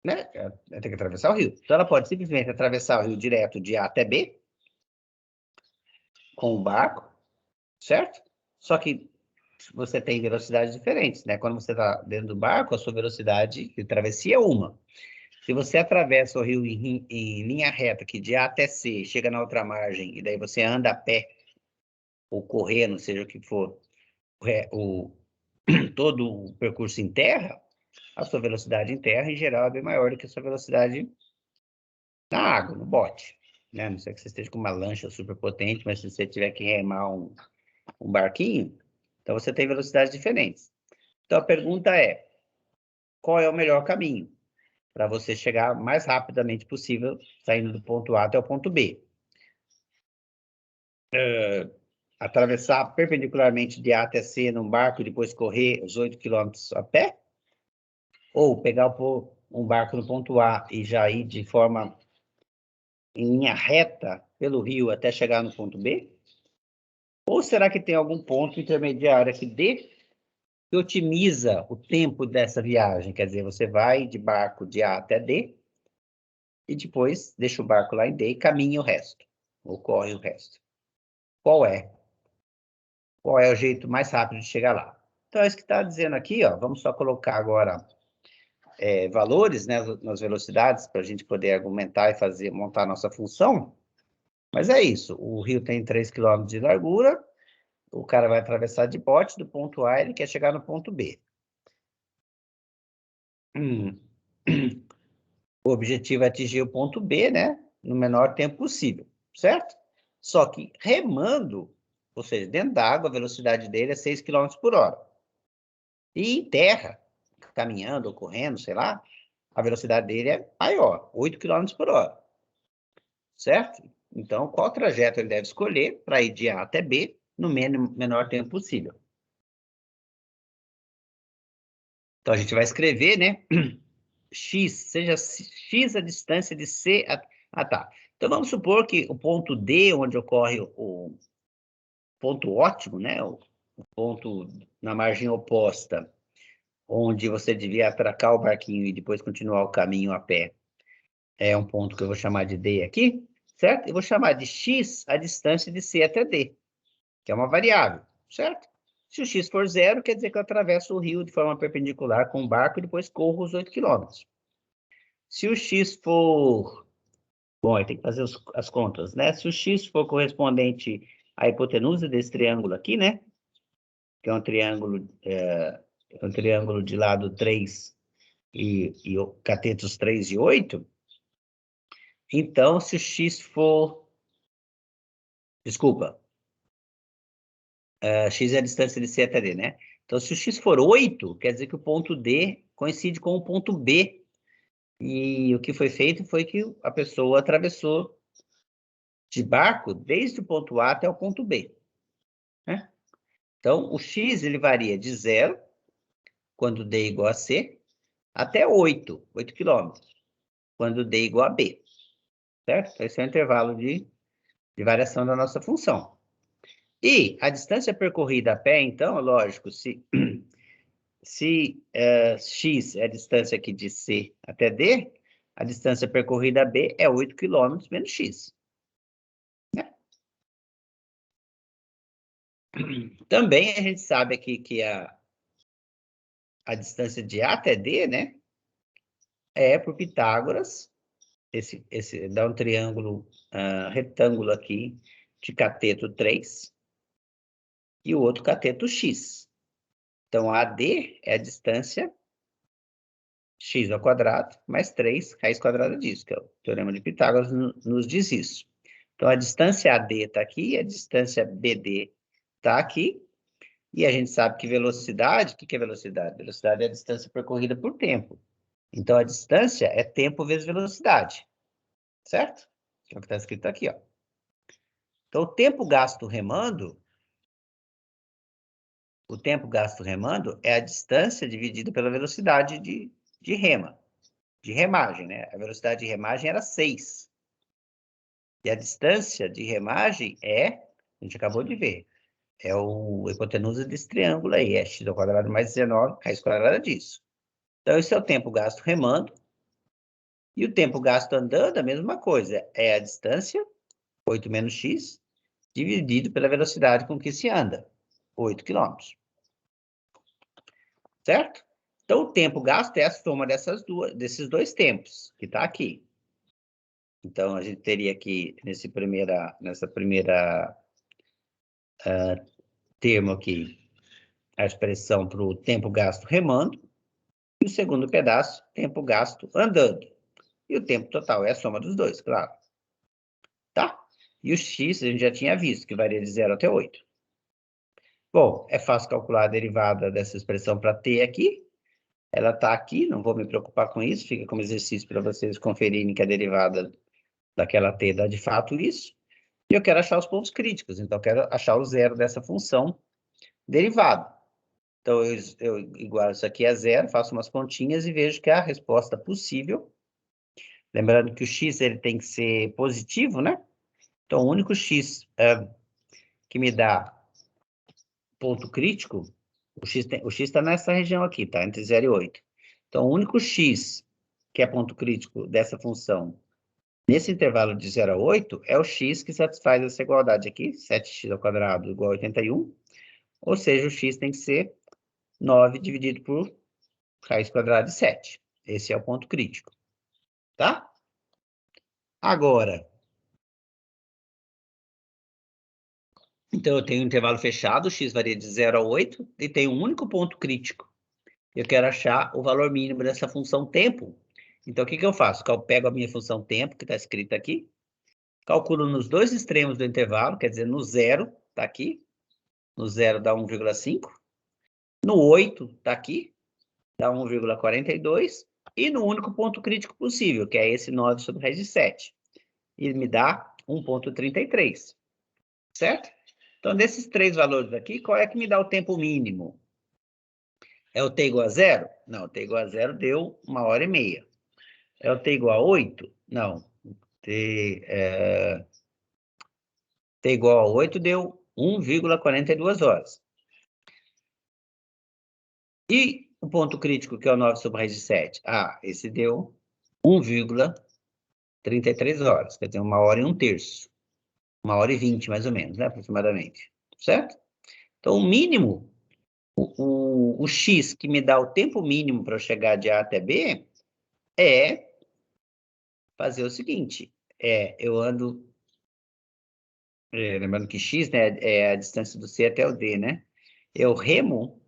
né? Ela tem que atravessar o rio. Então, ela pode simplesmente atravessar o rio direto de A até B com o barco, certo? Só que você tem velocidades diferentes, né? Quando você está dentro do barco, a sua velocidade de travessia é uma. Se você atravessa o rio em linha reta, que de A até C, chega na outra margem, e daí você anda a pé, ou correndo, seja o que for, todo o percurso em terra, a sua velocidade em terra, em geral, é bem maior do que a sua velocidade na água, no bote. Né? A não ser que você esteja com uma lancha super potente, mas se você tiver que remar um barquinho, então você tem velocidades diferentes. Então a pergunta é, qual é o melhor caminho para você chegar o mais rapidamente possível, saindo do ponto A até o ponto B? Atravessar perpendicularmente de A até C num barco e depois correr os 8 km a pé? Ou pegar um barco no ponto A e já ir de forma em linha reta pelo rio até chegar no ponto B? Ou será que tem algum ponto intermediário aqui D que otimiza o tempo dessa viagem. Quer dizer, você vai de barco de A até D, e depois deixa o barco lá em D e caminha o resto, ou corre o resto. Qual é? Qual é o jeito mais rápido de chegar lá? Então, é isso que está dizendo aqui, ó. Vamos só colocar agora valores, né, nas velocidades, para a gente poder argumentar e montar a nossa função. Mas é isso, o rio tem 3 km de largura, o cara vai atravessar de bote do ponto A, ele quer chegar no ponto B. O objetivo é atingir o ponto B, né, no menor tempo possível, certo? Só que remando, ou seja, dentro da água, a velocidade dele é 6 km por hora. E em terra, caminhando ou correndo, sei lá, a velocidade dele é maior, 8 km por hora. Certo? Então, qual trajeto ele deve escolher para ir de A até B no menor tempo possível? Então, a gente vai escrever, né? X, seja X a distância de C a... Ah, tá. Então, vamos supor que o ponto D, onde ocorre o ponto ótimo, né? O ponto na margem oposta, onde você devia atracar o barquinho e depois continuar o caminho a pé, é um ponto que eu vou chamar de D aqui, certo? Eu vou chamar de X a distância de C até D, que é uma variável, certo? Se o x for zero, quer dizer que eu atravesso o rio de forma perpendicular com o barco e depois corro os 8 km. Se o x for... Bom, aí tem que fazer as contas, né? Se o x for correspondente à hipotenusa desse triângulo aqui, né? Que é um triângulo de lado 3 e catetos 3 e 8. Então, se o x for... Desculpa. X é a distância de C até D, né? Então, se o x for 8, quer dizer que o ponto D coincide com o ponto B. E o que foi feito foi que a pessoa atravessou de barco desde o ponto A até o ponto B. Né? Então, o x ele varia de 0, quando D é igual a C, até 8 km, quando D é igual a B. Certo? Então, esse é o intervalo de variação da nossa função. E a distância percorrida a pé, então, lógico, se x é a distância aqui de C até D, a distância percorrida a B é 8 km menos x. Né? Também a gente sabe aqui que a distância de A até D, né, é por Pitágoras, esse dá um triângulo retângulo aqui de cateto 3 e o outro cateto x. Então, AD é a distância x ao quadrado mais 3 raiz quadrada disso, que é o teorema de Pitágoras nos diz isso. Então, a distância AD está aqui, a distância BD está aqui, e a gente sabe que velocidade, o que é velocidade? Velocidade é a distância percorrida por tempo. Então, a distância é tempo vezes velocidade, certo? É o que está escrito aqui, ó. Então, o tempo gasto remando é a distância dividida pela velocidade de remagem, né? A velocidade de remagem era 6. E a distância de remagem a gente acabou de ver, é a hipotenusa desse triângulo aí, é x ao quadrado mais 19, raiz quadrada disso. Então, esse é o tempo gasto remando. E o tempo gasto andando, a mesma coisa. É a distância, 8 menos x, dividido pela velocidade com que se anda, 8 km. Certo? Então, o tempo gasto é a soma desses dois tempos, que está aqui. Então, a gente teria aqui, nessa primeira termo aqui, a expressão para o tempo gasto remando, e o segundo pedaço, tempo gasto andando. E o tempo total é a soma dos dois, claro. Tá? E o x a gente já tinha visto, que varia de 0 até 8. Bom, é fácil calcular a derivada dessa expressão para t aqui. Ela está aqui, não vou me preocupar com isso, fica como exercício para vocês conferirem que a derivada daquela t dá de fato isso. E eu quero achar os pontos críticos, então eu quero achar o zero dessa função derivada. Então, eu igualo isso aqui a zero, faço umas continhas e vejo que é a resposta possível. Lembrando que o x ele tem que ser positivo, né? Então, o único x que me dá ponto crítico O x está nessa região aqui, tá? Entre 0 e 8. Então, o único x que é ponto crítico dessa função nesse intervalo de 0 a 8 é o x que satisfaz essa igualdade aqui, 7x ao quadrado igual a 81. Ou seja, o x tem que ser 9 dividido por raiz quadrada de 7. Esse é o ponto crítico. Tá? Agora, então eu tenho um intervalo fechado, x varia de 0 a 8, e tem um único ponto crítico. Eu quero achar o valor mínimo dessa função tempo. Então, o que eu faço? Eu pego a minha função tempo, que está escrita aqui, calculo nos dois extremos do intervalo, quer dizer, no 0, está aqui, no 0 dá 1,5, no 8 está aqui, dá 1,42, e no único ponto crítico possível, que é esse 9 sobre raiz de 7. E me dá 1,33, certo? Então, desses três valores aqui, qual é que me dá o tempo mínimo? É o t igual a 0? Não, o t igual a 0 deu 1h30. É o t igual a 8? Não. T igual a 8 deu 1,42 horas. E o ponto crítico, que é o 9 sobre raiz de 7? Ah, esse deu 1,33 horas. Quer dizer, 1h01. 1h20, mais ou menos, né? Aproximadamente. Certo? Então, o mínimo, o x que me dá o tempo mínimo para eu chegar de A até B é fazer o seguinte. Eu ando... lembrando que x, né, é a distância do C até o D, né? Eu remo,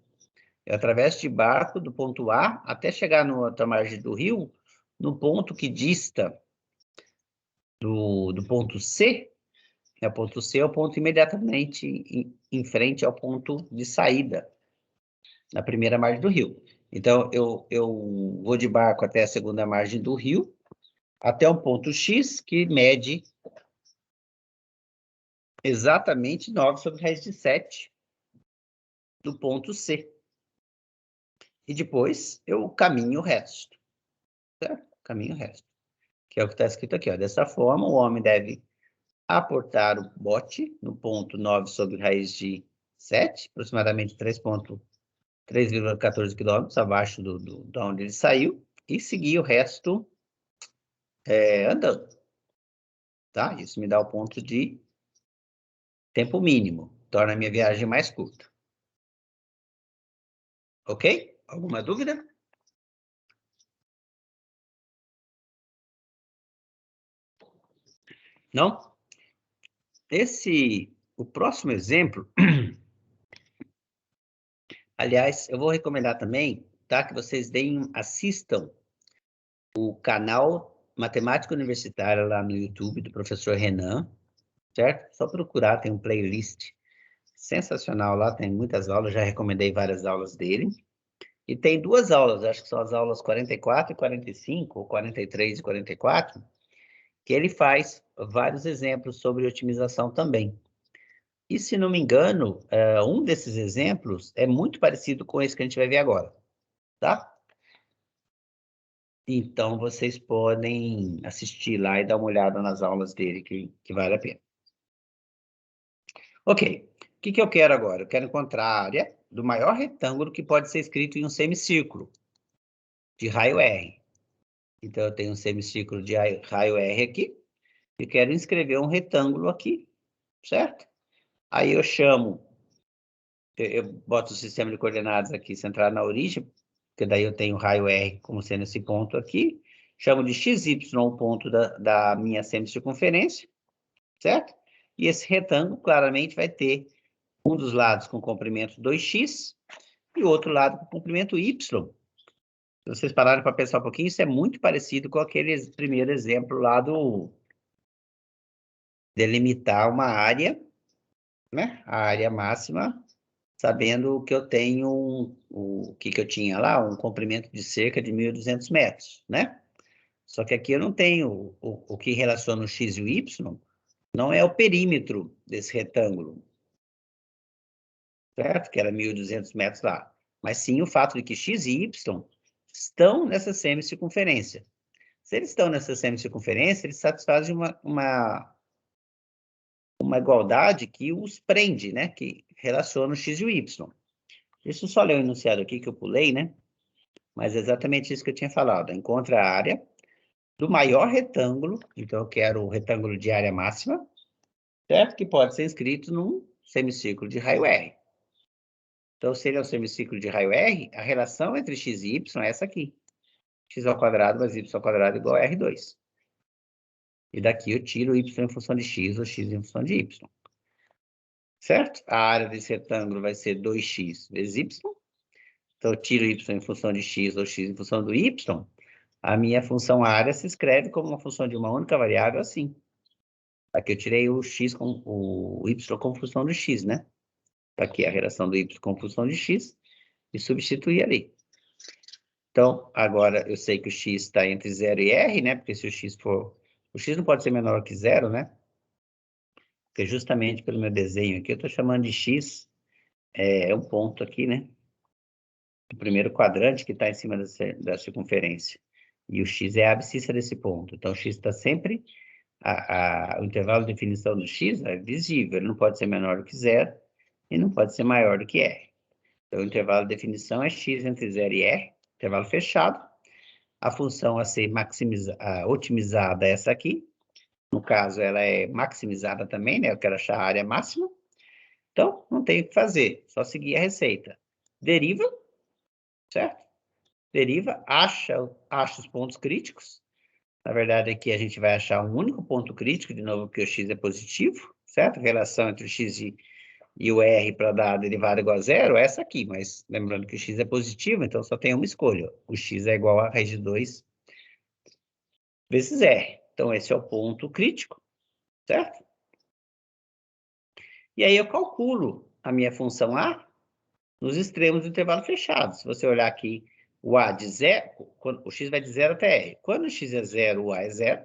eu atravesso de barco do ponto A até chegar na outra margem do rio, no ponto que dista do ponto C. O ponto C é o ponto imediatamente em frente ao ponto de saída, na primeira margem do rio. Então, eu vou de barco até a segunda margem do rio, até um ponto X, que mede exatamente 9 sobre raiz de 7 do ponto C. E depois eu caminho o resto. Certo? Caminho o resto. Que é o que está escrito aqui. Ó. Dessa forma, o homem deve aportar o bote no ponto 9 sobre raiz de 7, aproximadamente 3,14 quilômetros abaixo de onde ele saiu, e seguir o resto andando. Tá? Isso me dá o ponto de tempo mínimo. Torna a minha viagem mais curta. Ok? Alguma dúvida? Não? O próximo exemplo, aliás, eu vou recomendar também, tá, que vocês assistam o canal Matemática Universitária lá no YouTube do professor Renan, certo? Só procurar, tem um playlist sensacional lá, tem muitas aulas, já recomendei várias aulas dele. E tem duas aulas, acho que são as aulas 44 e 45, ou 43 e 44, que ele faz vários exemplos sobre otimização também. E, se não me engano, um desses exemplos é muito parecido com esse que a gente vai ver agora, tá? Então, vocês podem assistir lá e dar uma olhada nas aulas dele, que vale a pena. Ok, o que eu quero agora? Eu quero encontrar a área do maior retângulo que pode ser escrito em um semicírculo de raio R. Então, eu tenho um semicírculo de raio R aqui, e quero inscrever um retângulo aqui, certo? Aí eu boto o sistema de coordenadas aqui centrado na origem, porque daí eu tenho o raio R como sendo esse ponto aqui, chamo de XY o ponto da minha semicircunferência, certo? E esse retângulo, claramente, vai ter um dos lados com comprimento 2x e o outro lado com comprimento y. Se vocês pararem para pensar um pouquinho, isso é muito parecido com aquele primeiro exemplo lá do delimitar uma área, né? A área máxima, sabendo que eu tenho o que eu tinha lá, um comprimento de cerca de 1.200 metros, né? Só que aqui eu não tenho o que relaciona o x e o y, não é o perímetro desse retângulo, certo? Que era 1.200 metros lá. Mas sim o fato de que x e y estão nessa semicircunferência. Se eles estão nessa semicircunferência, eles satisfazem uma igualdade que os prende, né? Que relaciona o x e o y. Deixa eu só ler o enunciado aqui que eu pulei, né? Mas é exatamente isso que eu tinha falado. Encontra a área do maior retângulo, então eu quero o retângulo de área máxima, certo? Que pode ser inscrito num semicírculo de raio R. Então, se ele é um semicírculo de raio R, a relação entre x e y é essa aqui. X ao quadrado mais y ao quadrado igual a R2. E daqui eu tiro y em função de x ou x em função de y. Certo? A área desse retângulo vai ser 2x vezes y. Então, eu tiro y em função de x ou x em função do y. A minha função área se escreve como uma função de uma única variável assim. Aqui eu tirei o x com o y como função do x, né? Tá aqui a relação do y com função de x e substituir ali. Então, agora eu sei que o x está entre 0 e r, né? Porque se o x for... O x não pode ser menor que 0, né? Porque justamente pelo meu desenho aqui, eu estou chamando de x, é um ponto aqui, né? O primeiro quadrante que está em cima da circunferência. E o x é a abscissa desse ponto. Então, o x está sempre... o intervalo de definição do x é visível. Ele não pode ser menor do que 0 e não pode ser maior do que r. Então, o intervalo de definição é x entre 0 e r, intervalo fechado. A função a ser otimizada é essa aqui. No caso, ela é maximizada também, né? Eu quero achar a área máxima. Então, não tem o que fazer, só seguir a receita. Deriva, certo? Deriva, acha os pontos críticos. Na verdade, aqui a gente vai achar um único ponto crítico, de novo, porque o x é positivo, certo? A relação entre o x e o r para dar a derivada igual a zero é essa aqui, mas lembrando que o x é positivo, então só tem uma escolha. O x é igual a raiz de 2 vezes r. Então, esse é o ponto crítico, certo? E aí eu calculo a minha função a nos extremos do intervalo fechado. Se você olhar aqui, o a de 0, o x vai de 0 até r. Quando o x é 0, o a é 0.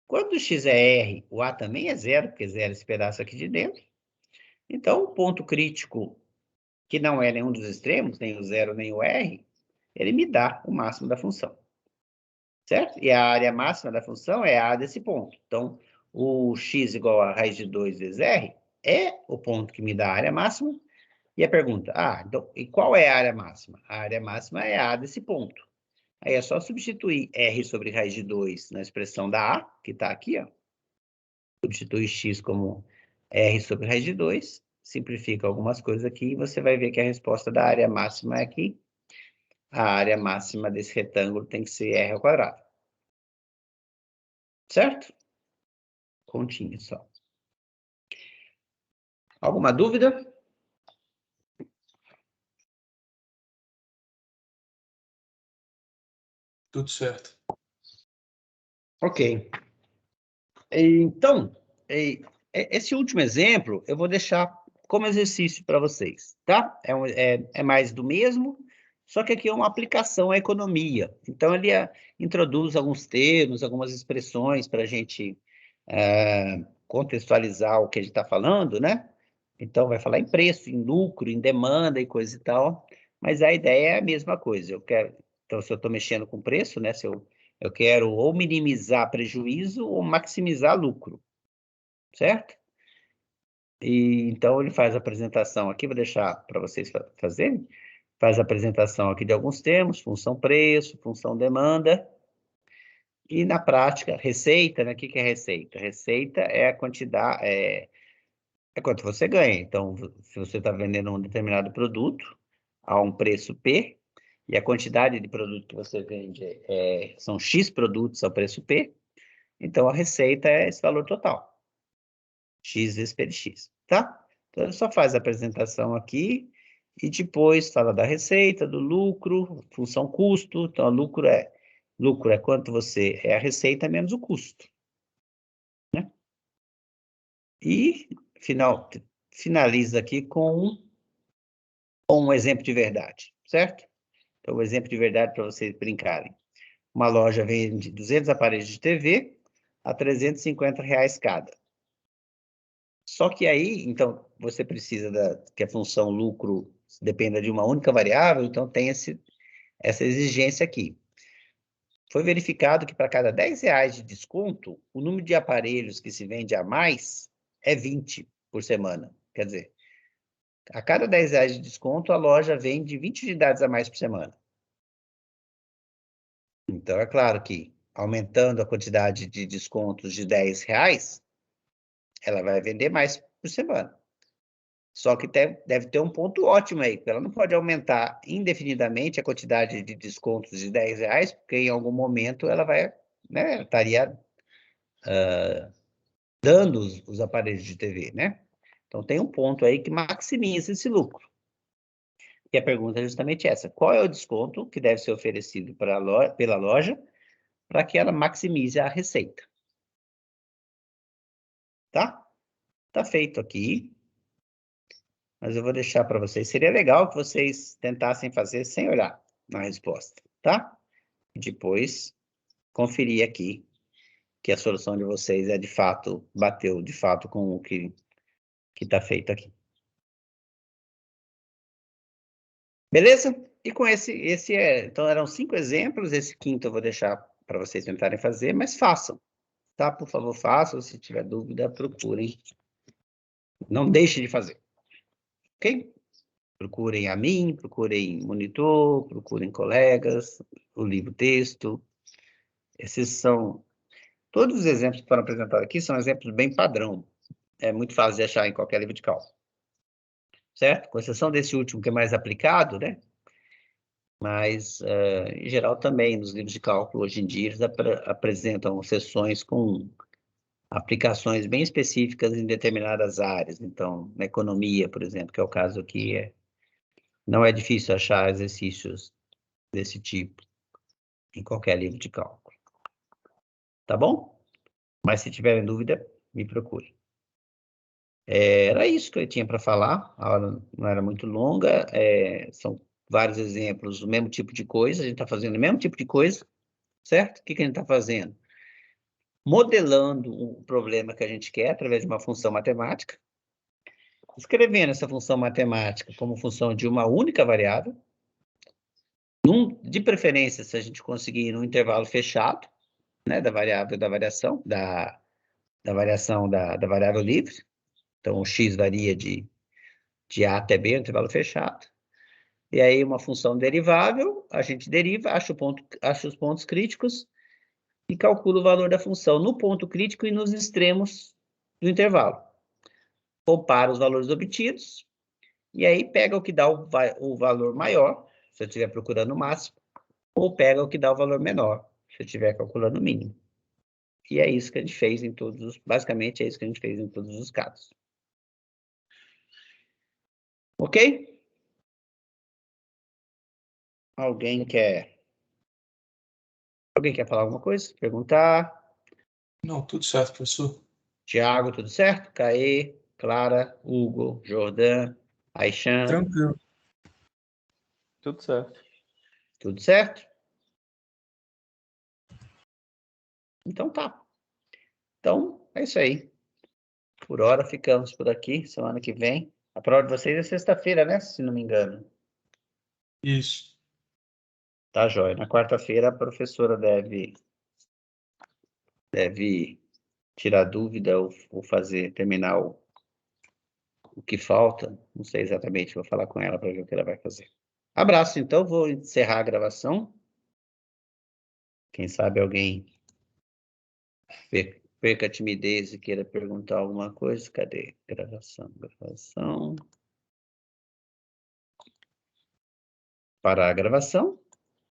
Quando o x é r, o a também é 0, porque 0 é esse pedaço aqui de dentro. Então, o ponto crítico, que não é nenhum dos extremos, nem o 0 nem o r, ele me dá o máximo da função. Certo? E a área máxima da função é a desse ponto. Então, o x igual a raiz de 2 vezes r é o ponto que me dá a área máxima. E a pergunta, então, e qual é a área máxima? A área máxima é a desse ponto. Aí é só substituir r sobre raiz de 2 na expressão da a, que está aqui, ó. Substitui x como r sobre raiz de 2, simplifica algumas coisas aqui, e você vai ver que a resposta da área máxima é aqui. A área máxima desse retângulo tem que ser r ao quadrado. Certo? Continha só. Alguma dúvida? Tudo certo. Ok. Então, esse último exemplo eu vou deixar como exercício para vocês, tá? É mais do mesmo, só que aqui é uma aplicação à economia. Então, ele introduz alguns termos, algumas expressões para a gente contextualizar o que a gente está falando, né? Então, vai falar em preço, em lucro, em demanda e coisa e tal, mas a ideia é a mesma coisa. Então, se eu estou mexendo com preço, né? Se eu quero ou minimizar prejuízo ou maximizar lucro, certo? E então ele faz a apresentação aqui, vou deixar para vocês fazerem. Faz a apresentação aqui de alguns termos, função preço, função demanda. E na prática, receita, né? O que é receita? Receita é a quantidade, é quanto você ganha. Então, se você está vendendo um determinado produto a um preço P, e a quantidade de produto que você vende são X produtos ao preço P, então a receita é esse valor total. X vezes P de X, tá? Então, ele só faz a apresentação aqui e depois fala da receita, do lucro, função custo. Então, lucro é quanto é a receita menos o custo, né? E finaliza aqui com um exemplo de verdade, certo? Então, o exemplo de verdade para vocês brincarem. Uma loja vende 200 aparelhos de TV a R$350 cada. Só que aí, então, você precisa que a função lucro dependa de uma única variável, então tem essa exigência aqui. Foi verificado que para cada R$10 de desconto, o número de aparelhos que se vende a mais é 20 por semana. Quer dizer, A cada R$10 de desconto, a loja vende 20 unidades a mais por semana. Então, é claro que, aumentando a quantidade de descontos de R$10, ela vai vender mais por semana. Só que deve ter um ponto ótimo aí, porque ela não pode aumentar indefinidamente a quantidade de descontos de R$10, porque em algum momento ela vai, né, estaria dando os aparelhos de TV, né? Então tem um ponto aí que maximiza esse lucro. E a pergunta é justamente essa: qual é o desconto que deve ser oferecido pela loja para que ela maximize a receita? Tá? Tá feito aqui. Mas eu vou deixar para vocês. Seria legal que vocês tentassem fazer sem olhar na resposta, tá? E depois conferir aqui que a solução de vocês é de fato, bateu de fato com o que está feito aqui. Beleza? E com então eram 5 exemplos, esse quinto eu vou deixar para vocês tentarem fazer, mas façam, tá? Por favor, façam, se tiver dúvida, procurem. Não deixe de fazer, ok? Procurem a mim, procurem monitor, procurem colegas, o livro-texto. Esses são... Todos os exemplos que foram apresentados aqui são exemplos bem padrão. É muito fácil de achar em qualquer livro de cálculo. Certo? Com exceção desse último, que é mais aplicado, né? Mas, em geral, também, nos livros de cálculo, hoje em dia, eles apresentam seções com aplicações bem específicas em determinadas áreas. Então, na economia, por exemplo, que é o caso aqui, não é difícil achar exercícios desse tipo em qualquer livro de cálculo. Tá bom? Mas se tiverem dúvida, me procure. Era isso que eu tinha para falar, a aula não era muito longa, são vários exemplos do mesmo tipo de coisa, a gente está fazendo o mesmo tipo de coisa, certo? O que a gente está fazendo? Modelando o problema que a gente quer através de uma função matemática, escrevendo essa função matemática como função de uma única variável, de preferência, se a gente conseguir num intervalo fechado, né, da variável da variação, da variação da variável livre. Então, o x varia de A até B, um intervalo fechado. E aí, uma função derivável, a gente deriva, acha os pontos críticos e calcula o valor da função no ponto crítico e nos extremos do intervalo. Compara os valores obtidos, e aí pega o que dá o valor maior, se eu estiver procurando o máximo, ou pega o que dá o valor menor, se eu estiver calculando o mínimo. E é isso que a gente fez em basicamente é isso que a gente fez em todos os casos. Ok? Alguém quer falar alguma coisa? Perguntar? Não, tudo certo, professor. Tiago, tudo certo? Caê, Clara, Hugo, Jordan, Aishan. Tranquilo. Tudo certo. Tudo certo? Então tá. Então, é isso aí. Por hora, ficamos por aqui. Semana que vem. A prova de vocês é sexta-feira, né? Se não me engano. Isso. Tá, jóia. Na quarta-feira, a professora deve tirar dúvida ou terminar o que falta. Não sei exatamente, vou falar com ela para ver o que ela vai fazer. Abraço, então. Vou encerrar a gravação. Quem sabe alguém perca a timidez e queira perguntar alguma coisa. Cadê? Gravação. Parar a gravação.